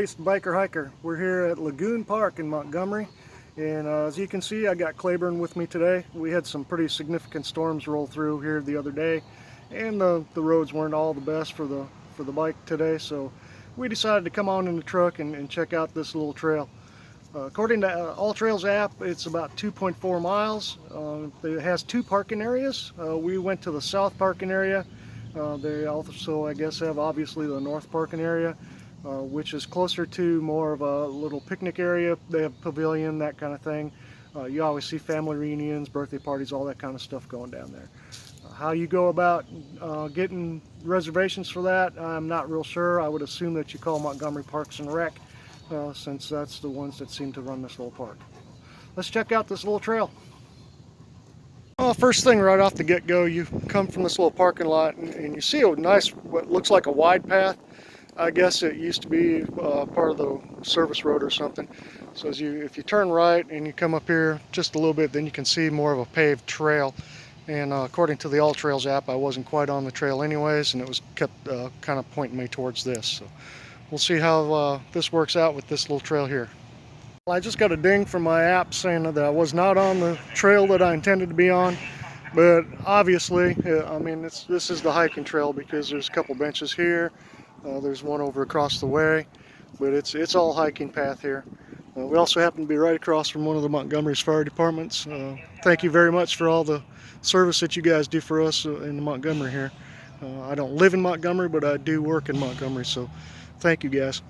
Paced Biker Hiker. We're here at Lagoon Park in Montgomery, and as you can see, I got Claiborne with me today. We had some pretty significant storms roll through here the other day, and the roads weren't all the best for the bike today, so we decided to come on in the truck and check out this little trail. According to All Trails app, it's about 2.4 miles. It has two parking areas. We went to the south parking area. They also, I guess, have obviously the north parking area, which is closer to more of a little picnic area. They have pavilion, that kind of thing. You always see family reunions, birthday parties, all that kind of stuff going down there. How you go about getting reservations for that, I'm not real sure. I would assume that you call Montgomery Parks and Rec, since that's the ones that seem to run this little park. Let's check out this little trail. Well, first thing right off the get-go, you come from this little parking lot and you see a nice, what looks like a wide path. I guess it used to be part of the service road or something. So if you turn right and you come up here just a little bit, then you can see more of a paved trail. And according to the All Trails app, I wasn't quite on the trail anyways, and it was kept kind of pointing me towards this. So we'll see how this works out with this little trail here. Well, I just got a ding from my app saying that I was not on the trail that I intended to be on, but obviously, I mean, this is the hiking trail because there's a couple benches here. There's one over across the way, but it's all hiking path here. We also happen to be right across from one of the Montgomery's fire departments. Thank you very much for all the service that you guys do for us in Montgomery here. I don't live in Montgomery, but I do work in Montgomery, so thank you guys.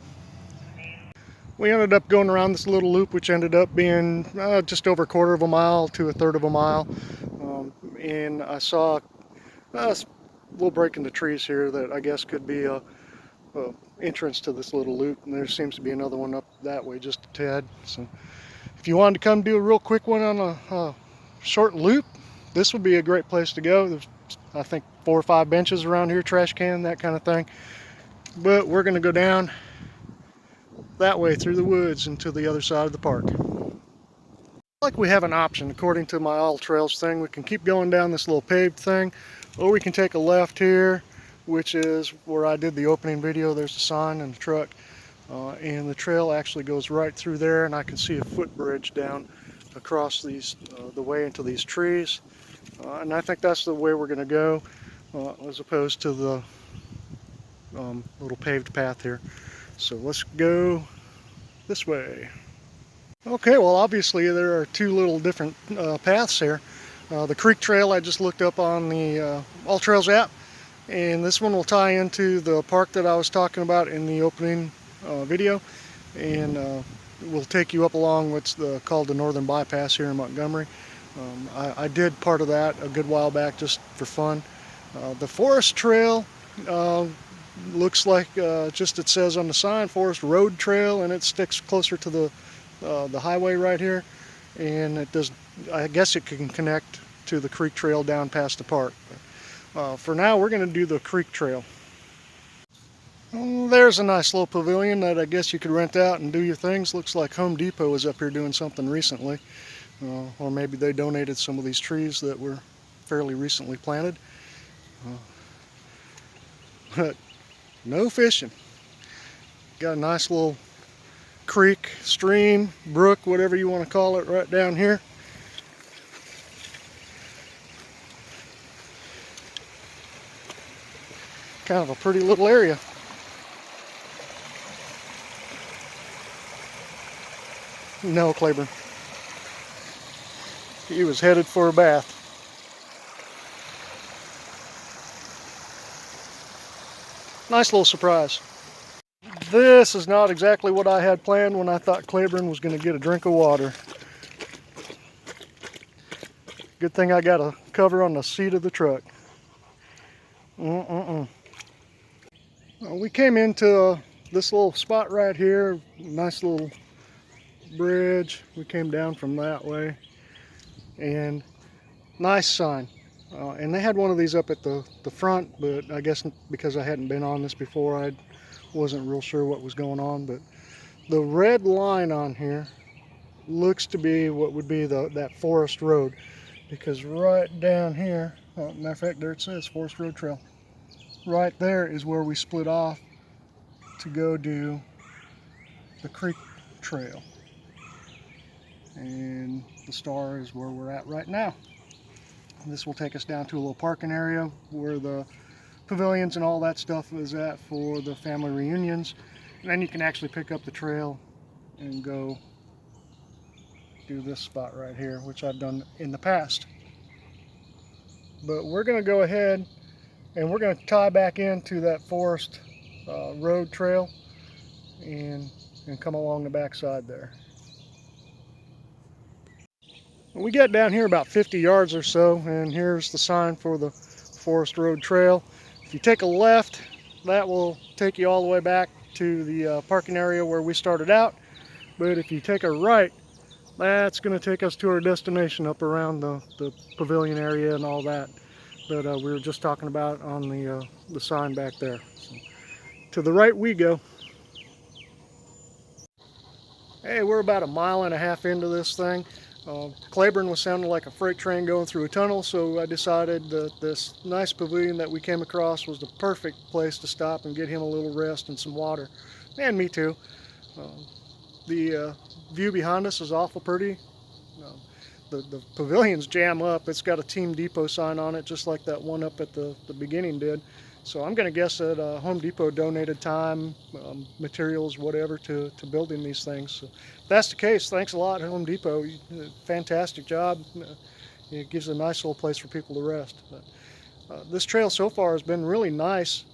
We ended up going around this little loop, which ended up being just over a quarter of a mile to a third of a mile. And I saw a little break in the trees here that I guess could be a entrance to this little loop, and there seems to be another one up that way just a tad. So if you wanted to come do a real quick one on a short loop, this would be a great place to go. There's, I think, 4 or 5 benches around here, trash can, that kind of thing. But we're going to go down that way through the woods and to the other side of the park. Like we have an option according to my All Trails thing. We can keep going down this little paved thing, or we can take a left here, which is where I did the opening video. There's a sign in the truck, and the trail actually goes right through there, and I can see a footbridge down across these the way into these trees, and I think that's the way we're going to go, as opposed to the little paved path here. So let's go this way. Okay, well, obviously there are two little different paths here. The creek trail I just looked up on the All Trails app, and this one will tie into the park that I was talking about in the opening video, and will take you up along what's called the Northern Bypass here in Montgomery. I did part of that a good while back just for fun. The forest trail looks like just it says on the sign, Forest Road Trail, and it sticks closer to the highway right here, and it does. I guess it can connect to the creek trail down past the park. For now, we're going to do the creek trail. There's a nice little pavilion that I guess you could rent out and do your things. Looks like Home Depot was up here doing something recently, or maybe they donated some of these trees that were fairly recently planted. But no fishing. Got a nice little creek, stream, brook, whatever you want to call it, right down here. Kind of a pretty little area. No, Claiborne. He was headed for a bath. Nice little surprise. This is not exactly what I had planned when I thought Claiborne was going to get a drink of water. Good thing I got a cover on the seat of the truck. We came into this little spot right here, nice little bridge. We came down from that way, and nice sign. And they had one of these up at the front, but I guess because I hadn't been on this before, I wasn't real sure what was going on. But the red line on here looks to be what would be that Forest Road, because right down here, matter of fact, there it says Forest Road Trail. Right there is where we split off to go do the creek trail. And the star is where we're at right now. This will take us down to a little parking area where the pavilions and all that stuff is at for the family reunions. And then you can actually pick up the trail and go do this spot right here, which I've done in the past. But we're going to go ahead and we're going to tie back into that forest road trail and come along the backside there. We get down here about 50 yards or so, and here's the sign for the forest road trail. If you take a left, that will take you all the way back to the parking area where we started out. But if you take a right, that's going to take us to our destination up around the pavilion area and all that we were just talking about on the sign back there. So, to the right we go. Hey, we're about a mile and a half into this thing. Claiborne was sounding like a freight train going through a tunnel, so I decided that this nice pavilion that we came across was the perfect place to stop and get him a little rest and some water. And me too. The view behind us is awful pretty. The pavilions jam up. It's got a Team Depot sign on it, just like that one up at the beginning did. So I'm going to guess that Home Depot donated time, materials, whatever, to building these things. So if that's the case, thanks a lot, Home Depot. Fantastic job. It gives a nice little place for people to rest. But, this trail so far has been really nice.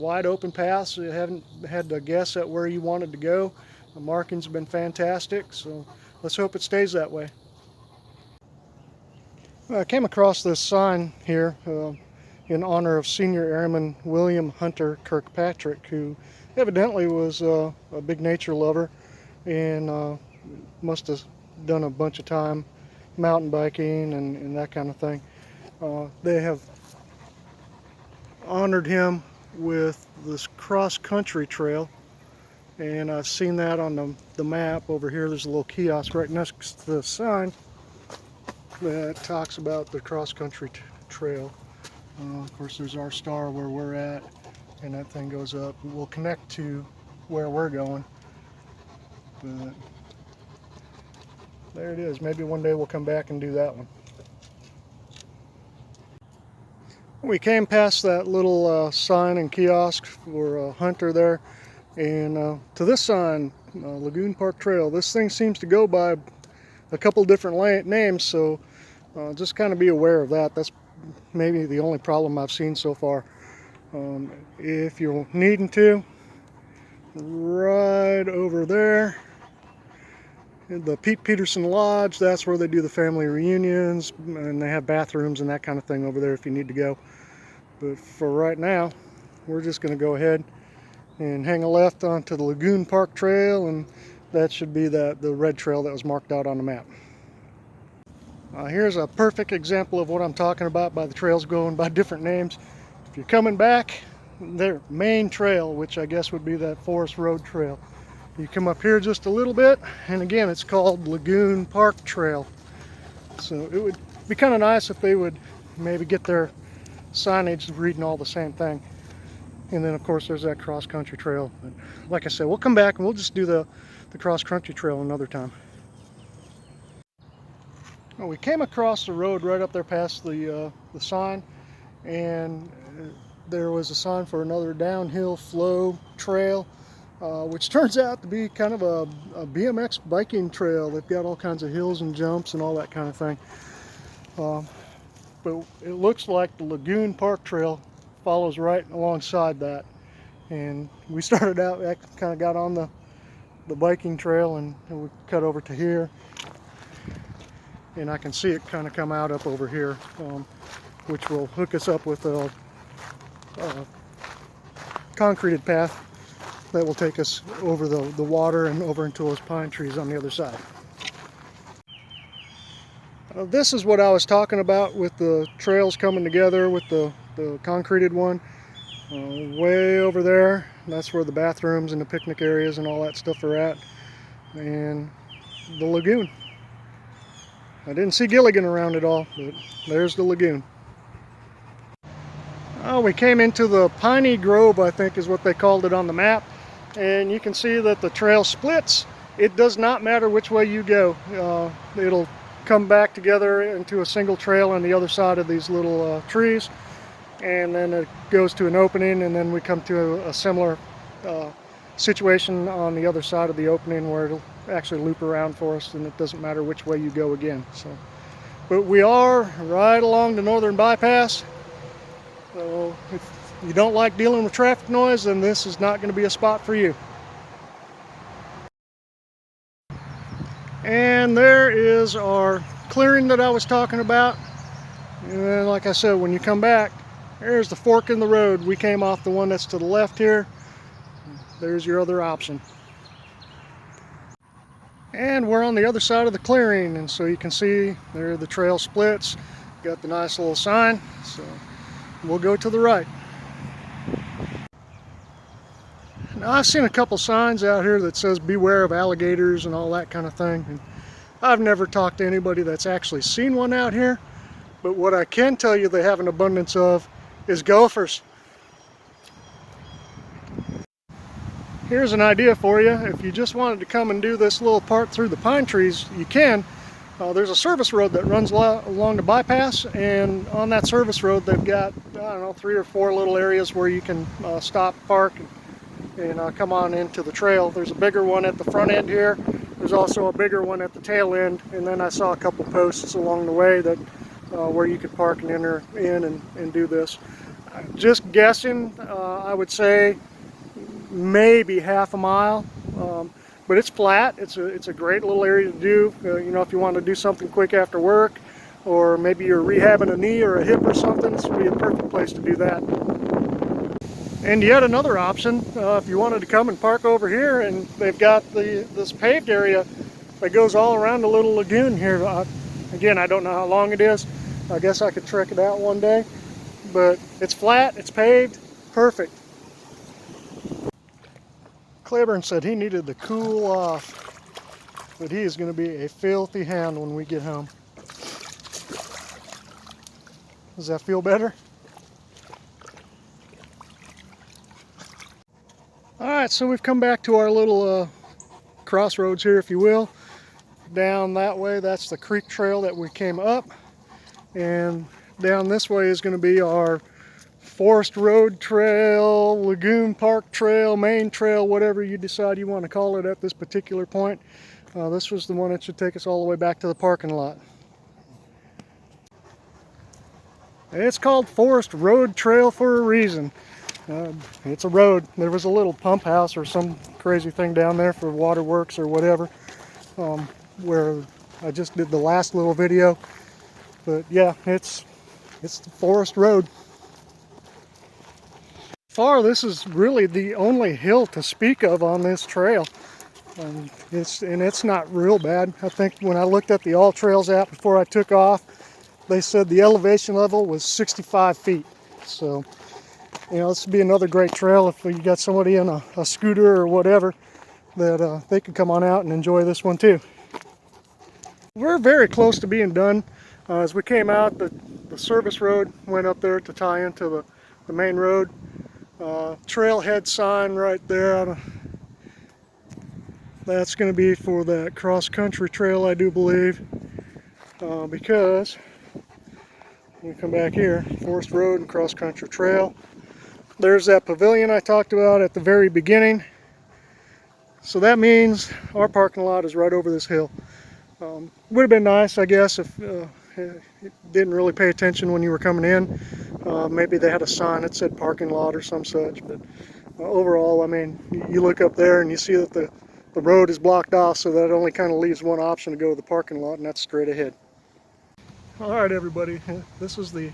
Wide open paths. You haven't had to guess at where you wanted to go. The markings have been fantastic, so let's hope it stays that way. I came across this sign here in honor of Senior Airman William Hunter Kirkpatrick, who evidently was a big nature lover and must have done a bunch of time mountain biking and that kind of thing. They have honored him with this cross-country trail, and I've seen that on the map over here. There's a little kiosk right next to the sign that talks about the cross-country trail. Of course, there's our star where we're at, and that thing goes up. We'll connect to where we're going, but there it is. Maybe one day we'll come back and do that one. We came past that little sign and kiosk for Hunter there, and to this sign, Lagoon Park Trail. This thing seems to go by a couple different names, so just kind of be aware of that. That's maybe the only problem I've seen so far. If you're needing to, right over there, the Pete Peterson Lodge, that's where they do the family reunions, and they have bathrooms and that kind of thing over there if you need to go. But for right now, we're just going to go ahead and hang a left onto the Lagoon Park Trail, and that should be the red trail that was marked out on the map. Here's a perfect example of what I'm talking about by the trails going by different names. If you're coming back, their main trail, which I guess would be that Forest Road Trail. You come up here just a little bit, and again, it's called Lagoon Park Trail. So it would be kind of nice if they would maybe get their signage reading all the same thing. And then, of course, there's that cross-country trail. But like I said, we'll come back and we'll just do the cross-country trail another time. Well, we came across the road right up there past the sign, and there was a sign for another downhill flow trail, which turns out to be kind of a BMX biking trail. They've got all kinds of hills and jumps and all that kind of thing. But it looks like the Lagoon Park Trail follows right alongside that. And we started out, kind of got on the biking trail, and we cut over to here. And I can see it kind of come out up over here, which will hook us up with a concreted path that will take us over the water and over into those pine trees on the other side. This is what I was talking about with the trails coming together with the concreted one. Way over there, that's where the bathrooms and the picnic areas and all that stuff are at. And the lagoon. I didn't see Gilligan around at all, but there's the lagoon. Oh, we came into the Piney Grove, I think is what they called it on the map. and you can see that the trail splits. It does not matter which way you go. It'll come back together into a single trail on the other side of these little trees, and then it goes to an opening, and then we come to a similar situation on the other side of the opening where it'll actually loop around for us, and it doesn't matter which way you go again. So, but we are right along the northern bypass, so if you don't like dealing with traffic noise, then this is not going to be a spot for you. And there is our clearing that I was talking about. And then, like I said, when you come back, there's the fork in the road. We came off the one that's to the left here. There's your other option. And we're on the other side of the clearing, and so you can see there the trail splits. Got the nice little sign, so we'll go to the right. Now, I've seen a couple signs out here that says beware of alligators and all that kind of thing. And I've never talked to anybody that's actually seen one out here, but what I can tell you they have an abundance of is gophers. Here's an idea for you. If you just wanted to come and do this little part through the pine trees, you can. There's a service road that runs along the bypass, and on that service road they've got, I don't know, 3 or 4 little areas where you can stop, park, and come on into the trail. There's a bigger one at the front end here. There's also a bigger one at the tail end, and then I saw a couple posts along the way that where you could park and enter in and do this. Just guessing, I would say maybe half a mile, but it's flat. It's a great little area to do. You know, if you want to do something quick after work, or maybe you're rehabbing a knee or a hip or something, this would be a perfect place to do that. And yet another option, if you wanted to come and park over here, and they've got this paved area that goes all around the little lagoon here. Again, I don't know how long it is. I guess I could trek it out one day, but it's flat, it's paved, perfect. Claiborne said he needed to cool off, but he is going to be a filthy hound when we get home. Does that feel better? Alright, so we've come back to our little crossroads here, if you will. Down that way, that's the creek trail that we came up. And down this way is going to be our Forest Road Trail, Lagoon Park Trail, Main Trail, whatever you decide you want to call it at this particular point. This was the one that should take us all the way back to the parking lot. It's called Forest Road Trail for a reason. It's a road. There was a little pump house or some crazy thing down there for waterworks or whatever, where I just did the last little video. But yeah, it's the forest road. This is really the only hill to speak of on this trail. It's not real bad. I think when I looked at the All Trails app before I took off, they said the elevation level was 65 feet. So, you know, this would be another great trail if you got somebody in a scooter or whatever, that they could come on out and enjoy this one too. We're very close to being done. As we came out, the service road went up there to tie into the main road. Trailhead sign right there. That's going to be for that cross-country trail, I do believe, because we come back here, Forest Road and cross-country trail. There's that pavilion I talked about at the very beginning. So that means our parking lot is right over this hill. Would have been nice, I guess, if you didn't really pay attention when you were coming in. Maybe they had a sign that said parking lot or some such, but overall, I mean, you look up there and you see that the road is blocked off, so that only kind of leaves one option to go to the parking lot, and that's straight ahead. Alright everybody, this is the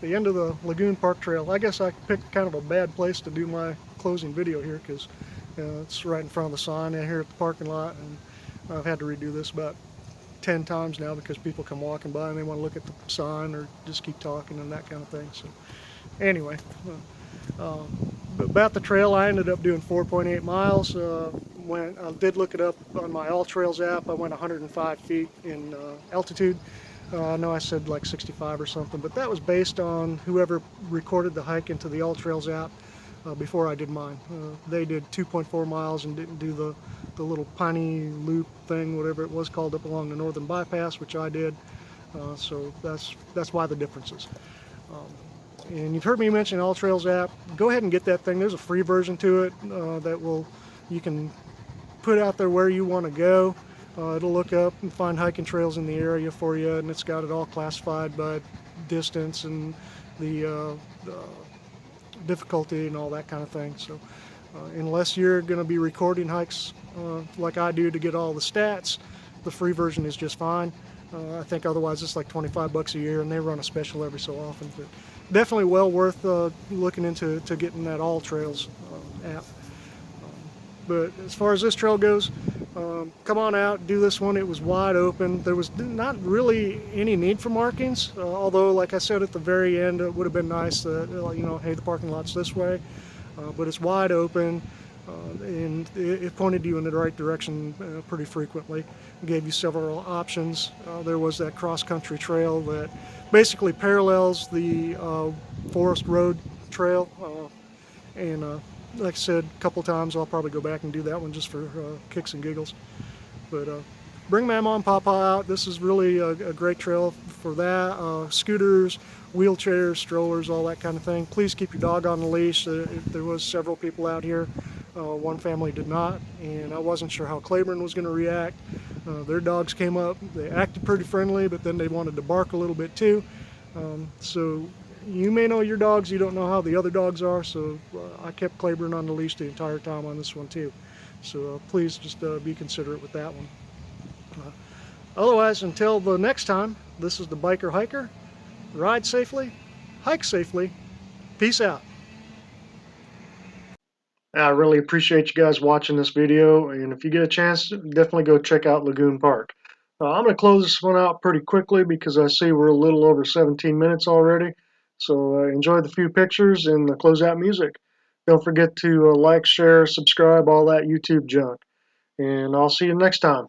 end of the Lagoon Park Trail. I guess I picked kind of a bad place to do my closing video here, because it's right in front of the sign here at the parking lot, and I've had to redo this about 10 times now because people come walking by and they want to look at the sign or just keep talking and that kind of thing. So anyway, about the trail, I ended up doing 4.8 miles. When I did look it up on my All Trails app, I went 105 feet in altitude. I know I said like 65 or something, but that was based on whoever recorded the hike into the All Trails app. before I did mine. They did 2.4 miles and didn't do the little piney loop thing, whatever it was called, up along the northern bypass, which I did. So that's why the differences. And you've heard me mention All Trails app. Go ahead and get that thing. There's a free version to it that you can put out there where you want to go. It'll look up and find hiking trails in the area for you, and it's got it all classified by distance and the difficulty and all that kind of thing. So unless you're going to be recording hikes like I do to get all the stats, the free version is just fine. I think otherwise it's like 25 bucks a year, and they run a special every so often. But definitely well worth looking into getting that All Trails app. But as far as this trail goes, come on out, do this one. It was wide open. There was not really any need for markings, although, like I said at the very end, it would have been nice that, hey, the parking lot's this way. But it's wide open, and it pointed you in the right direction pretty frequently. It gave you several options. There was that cross-country trail that basically parallels the Forest Road trail, and like I said a couple times, I'll probably go back and do that one just for kicks and giggles. But bring Mama and Papa out. This is really a great trail for that. Scooters, wheelchairs, strollers, all that kind of thing. Please keep your dog on the leash. There was several people out here. One family did not, and I wasn't sure how Claiborne was going to react. Their dogs came up. They acted pretty friendly, but then they wanted to bark a little bit too. So you may know your dogs, you don't know how the other dogs are, so I kept Claiborne on the leash the entire time on this one too. So please just be considerate with that one. Otherwise, until the next time, this is the Biker Hiker. Ride safely, hike safely. Peace out. I really appreciate you guys watching this video, and if you get a chance, definitely go check out Lagoon Park. I'm going to close this one out pretty quickly because I see we're a little over 17 minutes already. So enjoy the few pictures and the closeout music. Don't forget to like, share, subscribe, all that YouTube junk. And I'll see you next time.